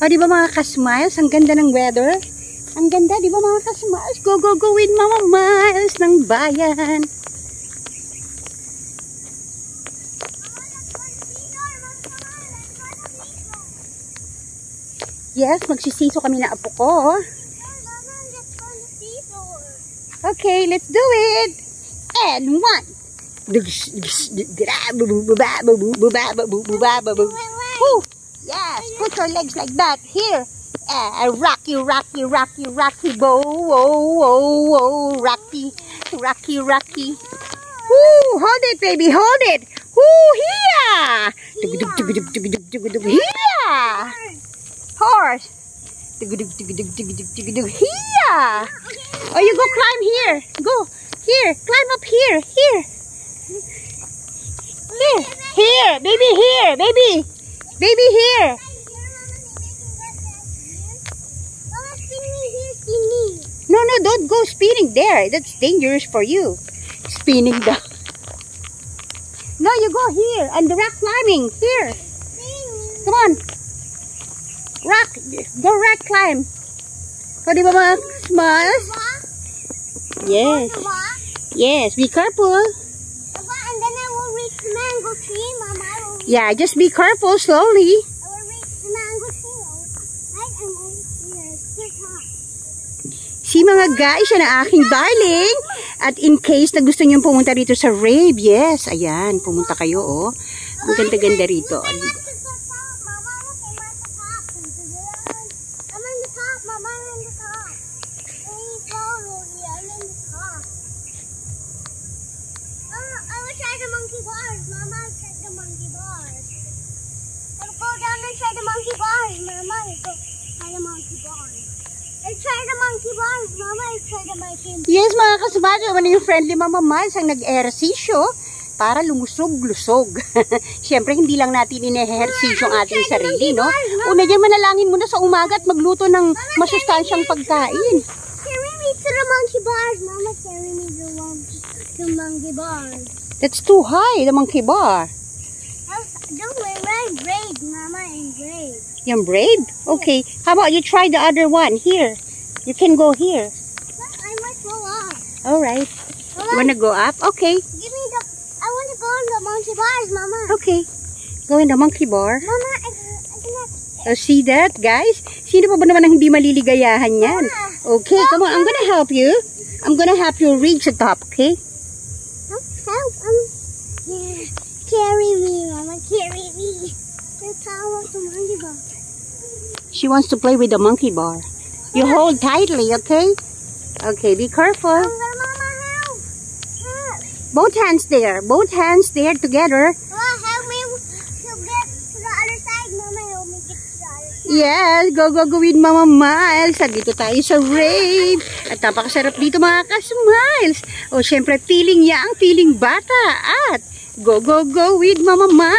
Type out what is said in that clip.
O, di ba mga ka-smiles? Ang ganda ng weather. Ang ganda, di ba mga ka-smiles? Go, go, go with Mama Miles ng bayan. Yes, magsisiso kami na apo ko. Okay, let's do it. And one. Yes, put your legs like that. Here. Rocky, rocky, rocky, rocky, bow, whoa, whoa, whoa, rocky, rocky, rocky. Woo, hold it, baby, hold it. Woo, here. Here. Horse. Here. Oh, you go climb here. Go. Here, climb up here. Here. Here. Here, baby, here, baby. Baby, here. No, no, don't go spinning there. That's dangerous for you. Spinning down. No, you go here. And the rock climbing. Here. Come on. Rock. Go rock climb. O, di ba mga smiles? Yes. Yes, be careful. And then I will reach the mango tree, Mama. Yeah, just be careful slowly. I will reach the mango tree. Right? And Si mga guys, yan ang aking darling. At in case na gusto nyo pumunta rito sa rave, yes, ayan, pumunta kayo, oh. Ang ganda-ganda rito. Yes, mga kasubado, naman yung friendly Mama Miles ang nag-ehersisyo para lumusog-lusog. Siyempre, hindi lang natin ine-ehersisyo ang ating sarili, no? Una dyan, manalangin muna sa umaga at magluto ng masustansyang pagkain. Carry me to the monkey bars, Mama. Carry me to the monkey bars. That's too high, the monkey bar. Don't wear braid, Mama, and braid. Yung braid? Okay. How about you try the other one? Here. You can go here. I might go up. Alright. You wanna go up? Okay. Give me the... I want to go in the monkey bars, Mama. Okay. Go in the monkey bar. Mama, See that, guys? Sino pa ba naman ang hindi maliligayahan yan? Okay, come on. I'm gonna help you. I'm gonna help you reach the top, okay? Help. Yeah. Carry me, Mama. Carry me. The power of the monkey bar. She wants to play with the monkey bar. You hold tightly, okay? Okay, be careful. Mama, help. Both hands there. Both hands there together. Mama, help me to get to the other side. Mama, help me get to the other side. Yes, go, go, go with Mama Miles. Dito tayo sa rave. At napakasarap dito mga ka-smiles. O, syempre, feeling young, feeling bata. At go, go, go with Mama Miles.